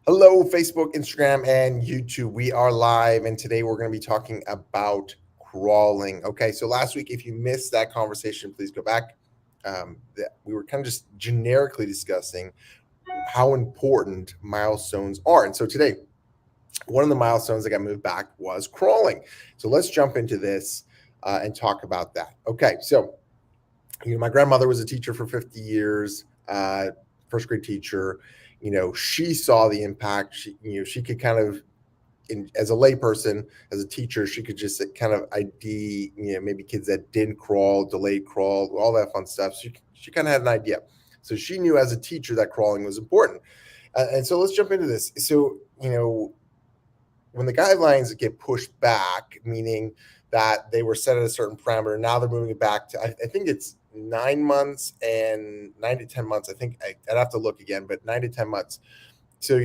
Hello, Facebook, Instagram, and YouTube. We are live, and today we're going to be talking about crawling. Okay, so last week, if you missed that conversation, please go back. We were kind of just generically discussing how important milestones are. And so today, one of the milestones that got moved back was crawling. So let's jump into this and talk about that. Okay, so my grandmother was a teacher for 50 years, first grade teacher. She saw the impact. She could kind of, as a layperson, as a teacher, she could just kind of ID, maybe kids that didn't crawl, delayed crawl, all that fun stuff. She kind of had an idea. So she knew as a teacher that crawling was important. And so let's jump into this. So, when the guidelines get pushed back, meaning that they were set at a certain parameter, now they're moving it back to, I think it's 9 months and 9 to 10 months. I think I'd have to look again, but 9 to 10 months. So,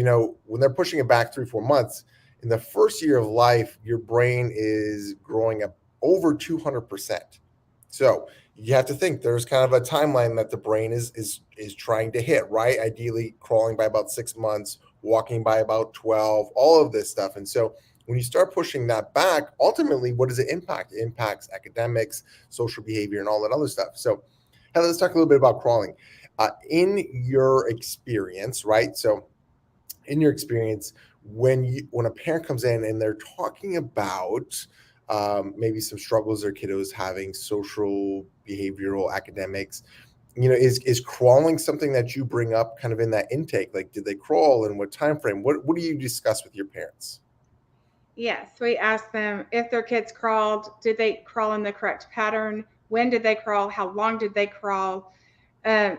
when they're pushing it back 3, 4 months, in the first year of life, your brain is growing up over 200%. So you have to think there's kind of a timeline that the brain is trying to hit, right? Ideally, crawling by about 6 months, walking by about 12, all of this stuff. And so when you start pushing that back, ultimately, what does it impact? It impacts academics, social behavior, and all that other stuff. So, Heather, let's talk a little bit about crawling. In your experience, right? So, in your experience, when a parent comes in and they're talking about maybe some struggles their kiddos having, social, behavioral, academics, is crawling something that you bring up kind of in that intake? Like, did they crawl and what time frame? What do you discuss with your parents? Yes, we asked them if their kids crawled, did they crawl in the correct pattern? When did they crawl? How long did they crawl? Uh,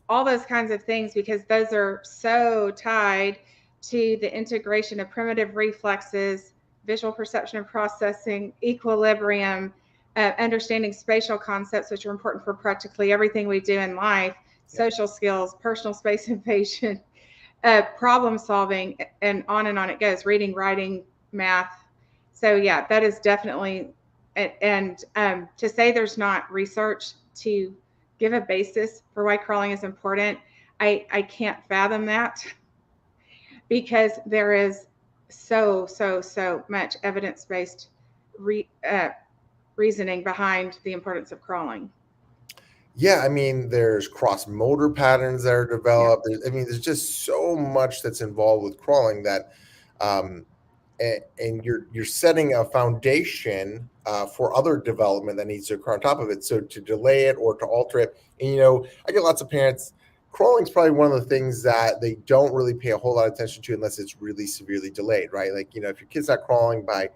all those kinds of things, because those are so tied to the integration of primitive reflexes, visual perception and processing, equilibrium, understanding spatial concepts, which are important for practically everything we do in life, social skills, personal space invasion, problem solving, and on it goes, reading, writing, math. So, yeah, that is definitely, and to say there's not research to give a basis for why crawling is important, I can't fathom that because there is so much evidence based re, uh, reasoning behind the importance of crawling. Yeah, I mean, there's cross motor patterns that are Yeah. developed. There's just so much that's involved with crawling that, um, and you're setting a foundation for other development that needs to occur on top of it. So to delay it or to alter it, and I get lots of parents. Crawling is probably one of the things that they don't really pay a whole lot of attention to unless it's really severely delayed, right? Like, if your kid's not crawling by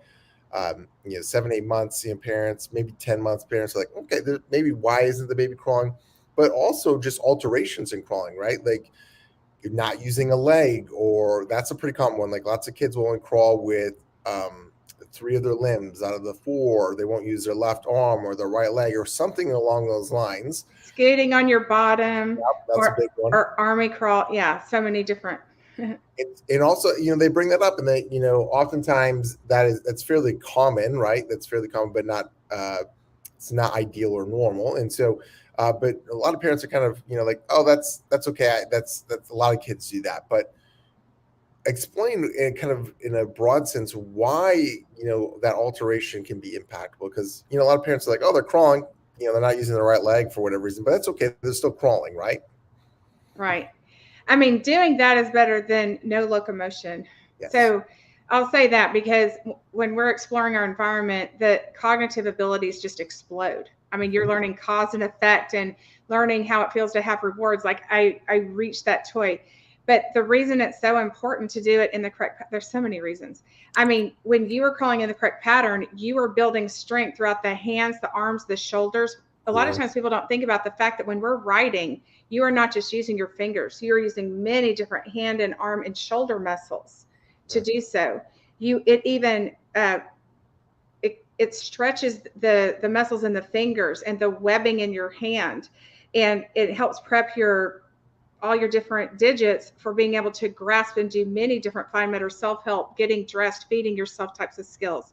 7, 8 months, parents, maybe 10 months, parents are like, okay, maybe why isn't the baby crawling? But also just alterations in crawling, right? Like you're not using a leg, or that's a pretty common one. Like lots of kids will only crawl with three of their limbs out of the four. They won't use their left arm or their right leg or something along those lines. Scooting on your bottom, Yep, that's a or big one. or army crawl. Yeah, so many different. And also, they bring that up, and they, oftentimes that's fairly common, right? That's fairly common, but not it's not ideal or normal. And so, but a lot of parents are kind of, like, oh, that's okay. That's a lot of kids do that, but explain in kind of in a broad sense why that alteration can be impactful, because a lot of parents are like, oh, they're crawling, they're not using the right leg for whatever reason, but that's okay, they're still crawling, right? Right. I mean, doing that is better than no locomotion. Yes. So I'll say that because when we're exploring our environment, the cognitive abilities just explode. I mean, you're learning cause and effect and learning how it feels to have rewards. Like I reached that toy. But the reason it's so important to do it in the correct, there's so many reasons. I mean, when you are crawling in the correct pattern, you are building strength throughout the hands, the arms, the shoulders. A lot of Mhm. times people don't think about the fact that when we're writing, you are not just using your fingers, you're using many different hand and arm and shoulder muscles to do so. It even it stretches the muscles in the fingers and the webbing in your hand, and it helps prep your all your different digits for being able to grasp and do many different fine motor self-help, getting dressed, feeding yourself types of skills.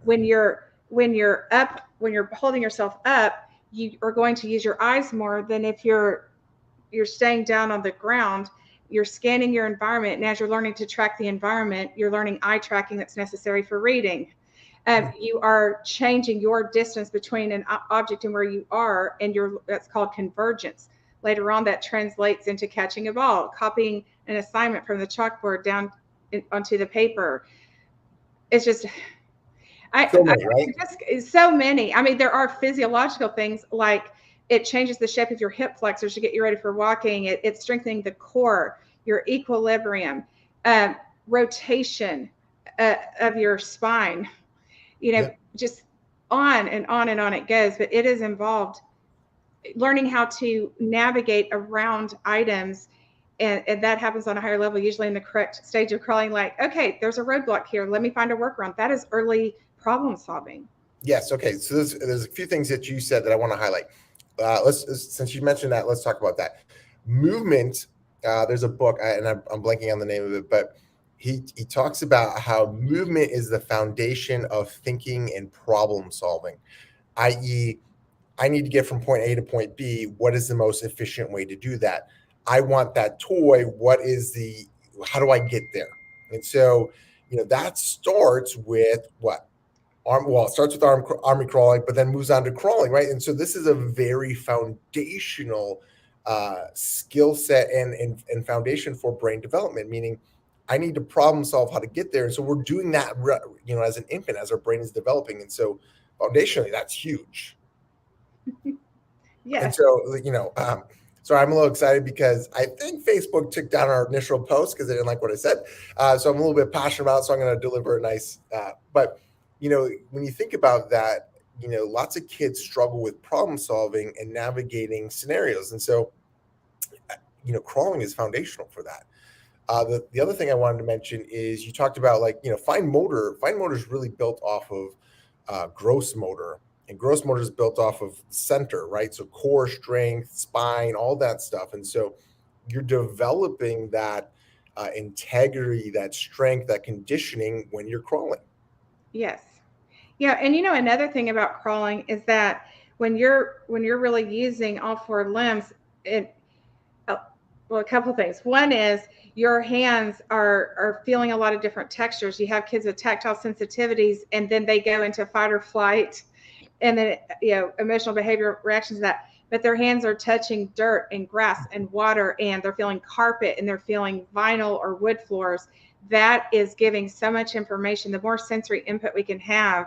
When you're holding yourself up, you are going to use your eyes more than if you're staying down on the ground. you're scanning your environment, and as you're learning to track the environment, you're learning eye tracking that's necessary for reading. You are changing your distance between an object and where you are, and that's called convergence. Later on, that translates into catching a ball, copying an assignment from the chalkboard down onto the paper. It's just, So many, right? so many. I mean, there are physiological things like it changes the shape of your hip flexors to get you ready for walking. It's strengthening the core, your equilibrium, rotation of your spine. Just on and on and on it goes. But it is involved learning how to navigate around items. And that happens on a higher level, usually in the correct stage of crawling, like, okay, there's a roadblock here. Let me find a workaround. That is early problem solving. Yes. Okay. So there's a few things that you said that I want to highlight. Since you mentioned that, let's talk about that. Movement. There's a book, and I'm blanking on the name of it, but he talks about how movement is the foundation of thinking and problem solving, i.e., I need to get from point A to point B. What is the most efficient way to do that? I want that toy. How do I get there? And so, that starts with what? It starts with army crawling, but then moves on to crawling, right? And so this is a very foundational skill set and foundation for brain development, meaning I need to problem solve how to get there. And so we're doing that, as an infant, as our brain is developing. And so foundationally, that's huge. Yeah. And so, so I'm a little excited because I think Facebook took down our initial post because they didn't like what I said. So I'm a little bit passionate about it. So I'm going to deliver a nice, but when you think about that, lots of kids struggle with problem solving and navigating scenarios. And so, crawling is foundational for that. The other thing I wanted to mention is you talked about fine motor. Fine motor is really built off of gross motor. And gross motor is built off of center, right? So core strength, spine, all that stuff. And so you're developing that integrity, that strength, that conditioning when you're crawling. Yes. Yeah. And another thing about crawling is that when you're really using all four limbs, a couple of things. One is your hands are feeling a lot of different textures. You have kids with tactile sensitivities, and then they go into fight or flight, and then emotional behavior reactions to that. But their hands are touching dirt and grass and water, and they're feeling carpet, and they're feeling vinyl or wood floors. That is giving so much information. The more sensory input we can have,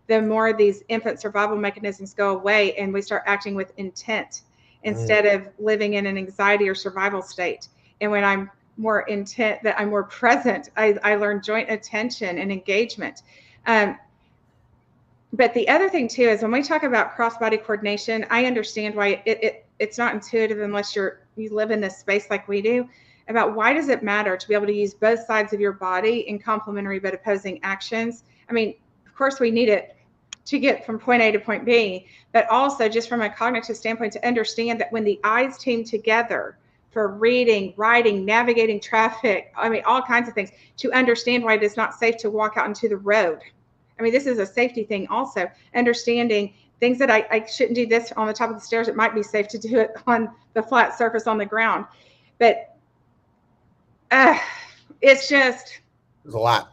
the more these infant survival mechanisms go away, and we start acting with intent instead of living in an anxiety or survival state. And when I'm more intent, that I'm more present, I learn joint attention and engagement. But the other thing too is when we talk about cross-body coordination, I understand why it's not intuitive unless you live in this space like we do, about why does it matter to be able to use both sides of your body in complementary but opposing actions. I mean, of course we need it to get from point A to point B, but also just from a cognitive standpoint to understand that when the eyes team together for reading, writing, navigating traffic, I mean, all kinds of things, to understand why it is not safe to walk out into the road. I mean, this is a safety thing also, understanding things that I shouldn't do this on the top of the stairs. It might be safe to do it on the flat surface on the ground. But it's just... There's a lot.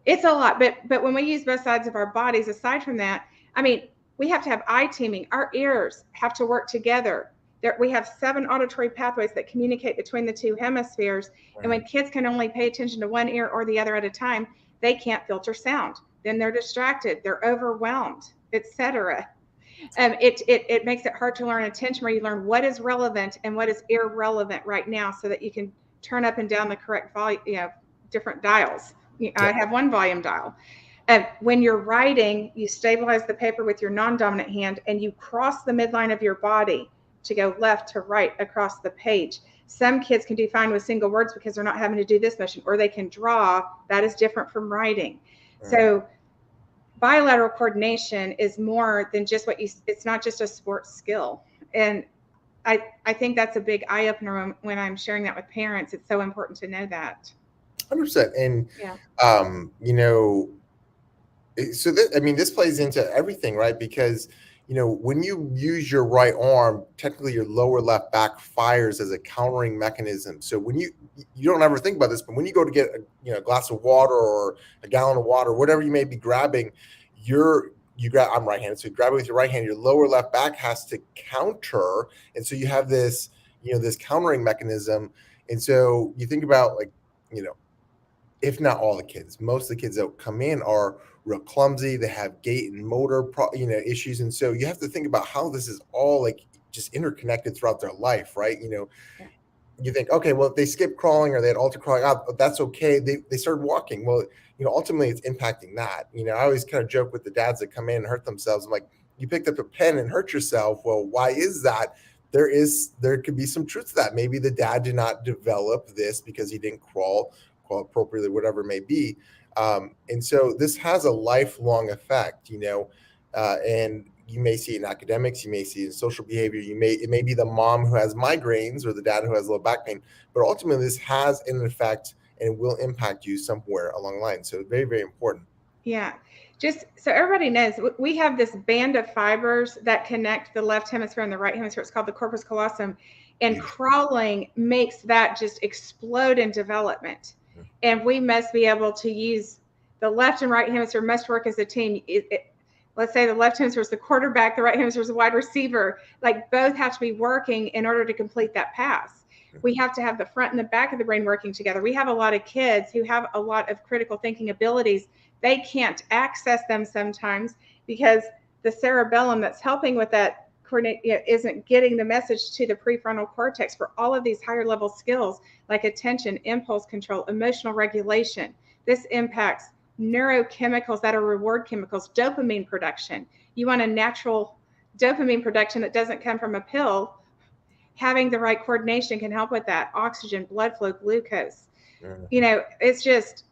It's a lot. But when we use both sides of our bodies, aside from that, I mean, we have to have eye teaming. Our ears have to work together. We have 7 auditory pathways that communicate between the two hemispheres. Right. And when kids can only pay attention to one ear or the other at a time, they can't filter sound. Then they're distracted, they're overwhelmed, etc. It makes it hard to learn attention, where you learn what is relevant and what is irrelevant right now, so that you can turn up and down the correct volume, different dials. I have one volume dial. When you're writing, you stabilize the paper with your non-dominant hand, and you cross the midline of your body to go left to right across the page. Some kids can do fine with single words because they're not having to do this motion, or they can draw. That is different from writing. Right. So bilateral coordination is more than just it's not just a sports skill. And I think that's a big eye opener when I'm sharing that with parents. It's so important to know that. 100%. And, so this plays into everything, right? Because, when you use your right arm, technically your lower left back fires as a countering mechanism. So when you don't ever think about this, but when you go to get a glass of water or a gallon of water, whatever you may be grabbing, you grab. I'm right-handed, so you grab it with your right hand. Your lower left back has to counter, and so you have this this countering mechanism. And so you think about if not all the kids, most of the kids that come in are real clumsy. They have gait and motor, issues, and so you have to think about how this is all like just interconnected throughout their life, right? Yeah. You think, okay, well, if they skip crawling or they had alter crawling out, that's okay. They started walking. Well, ultimately it's impacting that. I always kind of joke with the dads that come in and hurt themselves. I'm like, you picked up a pen and hurt yourself. Well, why is that? There could be some truth to that. Maybe the dad did not develop this because he didn't crawl appropriately, whatever it may be. And so this has a lifelong effect, and you may see it in academics, you may see it in social behavior, it may be the mom who has migraines or the dad who has low back pain, but ultimately this has an effect and will impact you somewhere along the line. So very, very important. Yeah. Just so everybody knows, we have this band of fibers that connect the left hemisphere and the right hemisphere. It's called the corpus callosum. And crawling makes that just explode in development. And we must be able to use the left and right hemisphere must work as a team. Let's say the left hemisphere is the quarterback, the right hemisphere is the wide receiver. Like both have to be working in order to complete that pass. We have to have the front and the back of the brain working together. We have a lot of kids who have a lot of critical thinking abilities. They can't access them sometimes because the cerebellum that's helping with that isn't getting the message to the prefrontal cortex for all of these higher level skills like attention, impulse control, emotional regulation. This impacts neurochemicals that are reward chemicals, dopamine production. You want a natural dopamine production that doesn't come from a pill. Having the right coordination can help with that. Oxygen, blood flow, glucose. It's just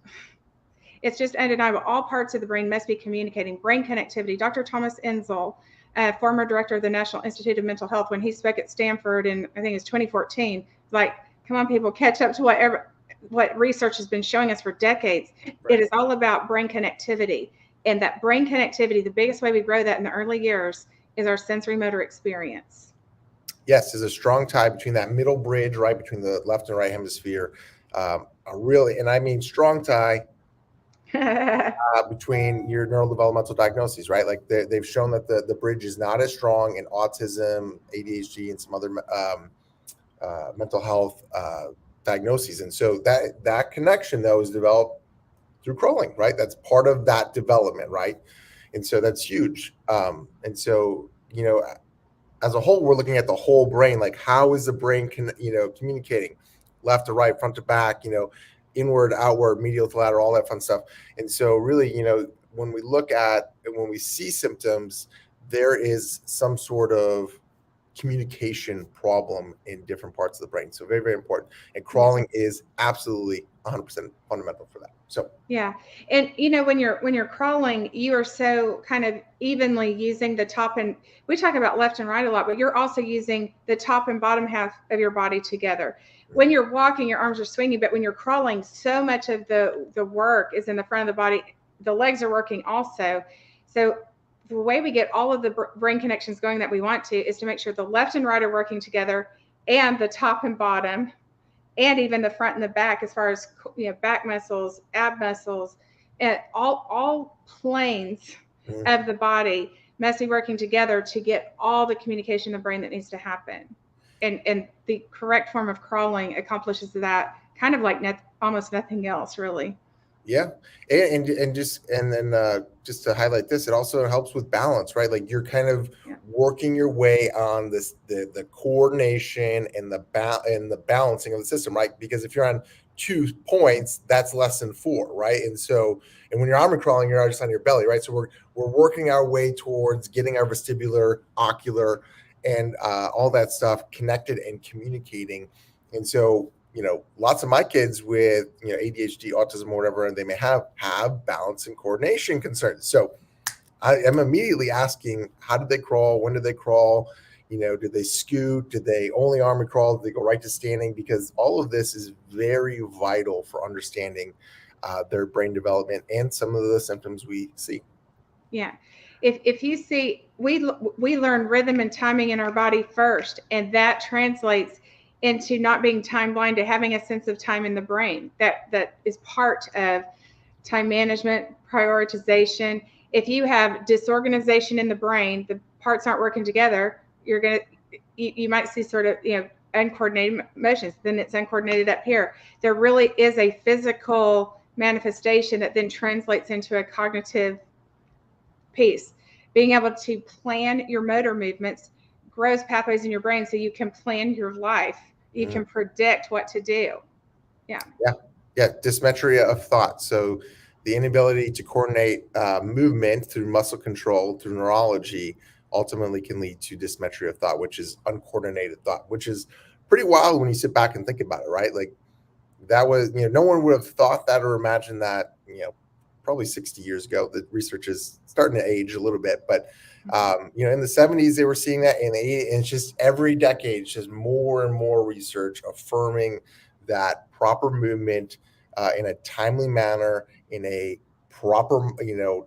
undeniable. All parts of the brain must be communicating. Brain connectivity. Dr. Thomas Enzel, former director of the National Institute of Mental Health, when he spoke at Stanford in, I think it was 2014, like, come on, people, catch up to what research has been showing us for decades. Right. It is all about brain connectivity. And that brain connectivity, the biggest way we grow that in the early years is our sensory motor experience. Yes, there's a strong tie between that middle bridge, right, between the left and right hemisphere. And I mean strong tie between your neurodevelopmental diagnoses, right? Like they've shown that the bridge is not as strong in autism, ADHD, and some other mental health diagnoses. And so that connection, though, is developed through crawling, right? That's part of that development, right? And so that's huge. And so, as a whole, we're looking at the whole brain, like how is the brain communicating left to right, front to back, inward, outward, medial to lateral, all that fun stuff. And so really, when we see symptoms, there is some sort of communication problem in different parts of the brain. So very, very important. And crawling is absolutely 100% fundamental for that. So yeah. And when you're crawling, you are so kind of evenly using the top, and we talk about left and right a lot, but you're also using the top and bottom half of your body together. When you're walking, your arms are swinging, but when you're crawling, so much of the work is in the front of the body. The legs are working also. So the way we get all of the brain connections going that we want to is to make sure the left and right are working together, and the top and bottom, and even the front and the back, as far as back muscles, ab muscles, and all planes of the body must be working together to get all the communication in the brain that needs to happen. And the correct form of crawling accomplishes that kind of like almost nothing else, really. Yeah. And then just to highlight this, it also helps with balance, right? Like you're kind of working your way on the coordination and the balancing of the system, right? Because if you're on 2 points, that's less than 4, right? And when you're arm crawling, you're just on your belly, right? So we're working our way towards getting our vestibular, ocular, and all that stuff connected and communicating. And so lots of my kids with ADHD, autism, or whatever they may have balance and coordination concerns. So I am immediately asking, how did they crawl? When did they crawl? Did they scoot? Did they only arm crawl? Did they go right to standing? Because all of this is very vital for understanding their brain development and some of the symptoms we see. Yeah. if you see, we learn rhythm and timing in our body first, and that translates into not being time blind, to having a sense of time in the brain. That is part of time management, prioritization. If you have disorganization in the brain, the parts aren't working together, you might see sort of, uncoordinated motions. Then it's uncoordinated up here. There really is a physical manifestation that then translates into a cognitive piece. Being able to plan your motor movements grows pathways in your brain so you can plan your life. You can predict what to do. Yeah. Dysmetria of thought. So the inability to coordinate movement through muscle control, through neurology, ultimately can lead to dysmetria of thought, which is uncoordinated thought, which is pretty wild when you sit back and think about it, right? Like that was, no one would have thought that or imagined that, probably 60 years ago. The research is starting to age a little bit, but in the 70s they were seeing that, in the 80s, and it's just every decade, it's just more and more research affirming that proper movement in a timely manner, in a proper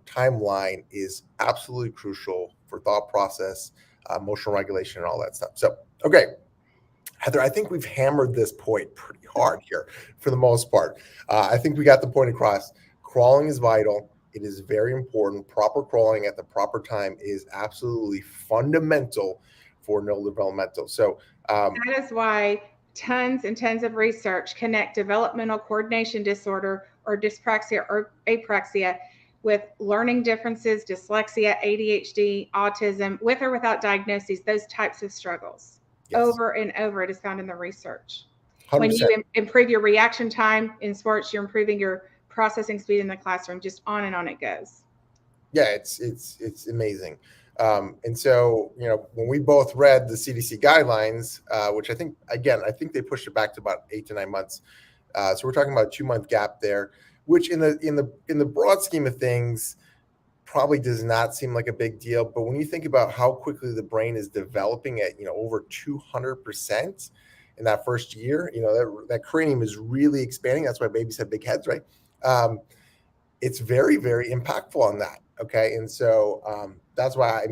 timeline, is absolutely crucial for thought process, emotional regulation, and all that stuff. So, okay, Heather, I think we've hammered this point pretty hard here for the most part. I think we got the point across. Crawling is vital. It is very important. Proper crawling at the proper time is absolutely fundamental for neurodevelopmental. So that is why tons and tons of research connect developmental coordination disorder or dyspraxia or apraxia with learning differences, dyslexia, ADHD, autism, with or without diagnoses, those types of struggles. Yes. Over and over, it is found in the research. 100%. When you improve your reaction time in sports, you're improving your processing speed in the classroom. Just on and on it goes. Yeah, it's amazing. And so, when we both read the CDC guidelines, which I think they pushed it back to about 8 to 9 months. So we're talking about a 2-month gap there, which in the broad scheme of things probably does not seem like a big deal. But when you think about how quickly the brain is developing at, over 200% in that first year, that cranium is really expanding. That's why babies have big heads, right? It's very, very impactful on that. Okay. And so that's why,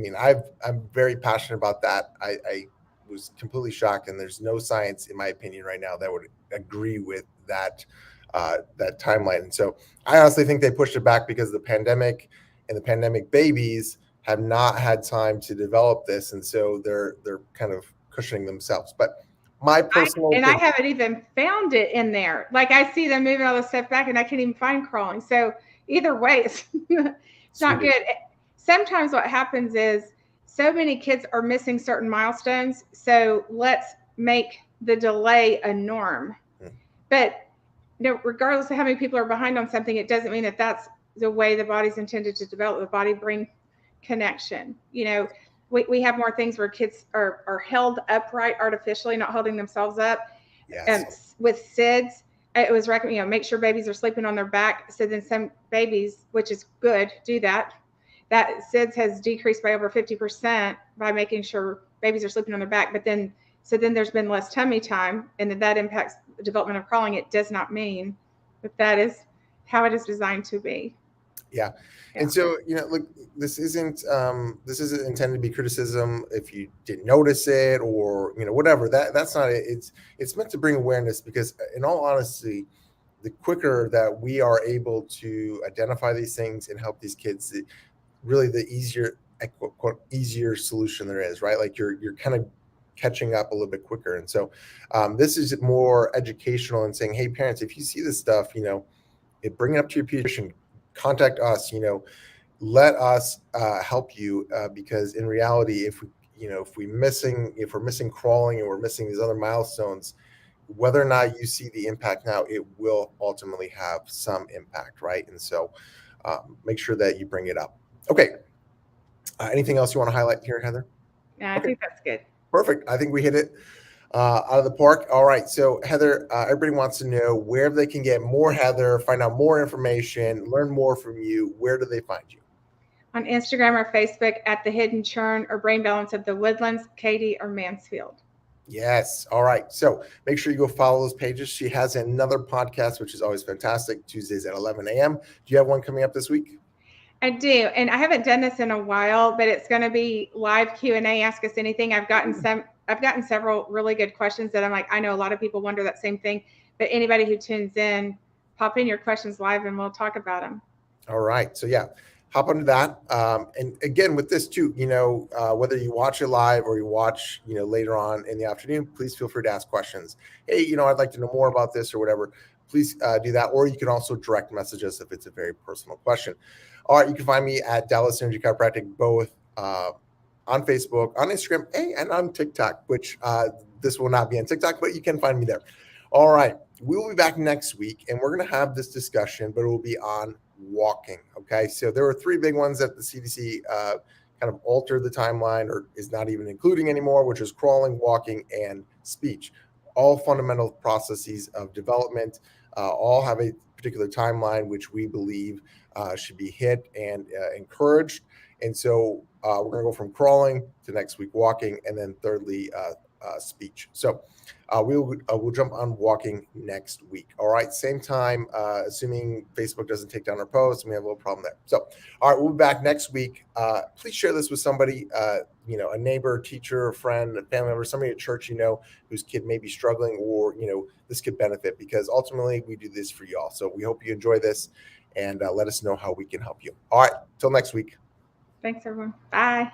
I'm very passionate about that. I was completely shocked, and there's no science, in my opinion, right now that would agree with that timeline. And so I honestly think they pushed it back because of the pandemic, and the pandemic babies have not had time to develop this. And so they're kind of cushioning themselves. But my personal I haven't even found it in there. Like, I see them moving all this stuff back, and I can't even find crawling. So either way, it's not good. Sometimes what happens is so many kids are missing certain milestones. So let's make the delay a norm. But regardless of how many people are behind on something, it doesn't mean that that's the way the body's intended to develop the body-brain connection. We have more things where kids are held upright artificially, not holding themselves up. Yes. With SIDS, it was recommended, make sure babies are sleeping on their back. So then some babies, which is good, do that. That SIDS has decreased by over 50% by making sure babies are sleeping on their back. But then there's been less tummy time, and that impacts the development of crawling. It does not mean that is how it is designed to be. Yeah. And so, look, this isn't intended to be criticism if you didn't notice it or, whatever. That's not it. It's meant to bring awareness, because in all honesty, the quicker that we are able to identify these things and help these kids, really the easier, quote, easier solution there is, right? Like you're kind of catching up a little bit quicker. And so this is more educational and saying, hey, parents, if you see this stuff, bring it up to your pediatrician, contact us, let us help you, because in reality, if we're missing crawling and we're missing these other milestones, whether or not you see the impact now, it will ultimately have some impact, right? And so make sure that you bring it up. Okay. Anything else you want to highlight here, Heather? Yeah, I think that's good. Perfect. I think we hit it out of the park. All right. So Heather, everybody wants to know where they can get more Heather, find out more information, learn more from you. Where do they find you? On Instagram or Facebook at The Hidden Churn or Brain Balance of the Woodlands, Katie or Mansfield. Yes. All right. So make sure you go follow those pages. She has another podcast, which is always fantastic, Tuesdays at 11 a.m. Do you have one coming up this week? I do, and I haven't done this in a while, but it's going to be live Q&A. Ask us anything. I've gotten several really good questions that I'm like, I know a lot of people wonder that same thing. But anybody who tunes in, pop in your questions live, and we'll talk about them. All right. So yeah, hop onto that. And again, with this too, whether you watch it live or you watch, later on in the afternoon, please feel free to ask questions. Hey, I'd like to know more about this or whatever. Please do that. Or you can also direct message us if it's a very personal question. All right. You can find me at Dallas Energy Chiropractic, both on Facebook, on Instagram, and on TikTok, which this will not be on TikTok, but you can find me there. All right. We will be back next week, and we're going to have this discussion, but it will be on walking. Okay. So there were 3 big ones that the CDC kind of altered the timeline or is not even including anymore, which is crawling, walking, and speech. All fundamental processes of development, all have a particular timeline, which we believe should be hit and encouraged. And so we're going to go from crawling to next week walking, and then thirdly, speech. So we'll jump on walking next week. All right, same time, assuming Facebook doesn't take down our post, and we have a little problem there. So, all right, we'll be back next week. Please share this with somebody, a neighbor, teacher, a friend, a family member, somebody at church whose kid may be struggling, or this could benefit, because ultimately we do this for y'all. So we hope you enjoy this, and let us know how we can help you. All right, till next week. Thanks, everyone. Bye.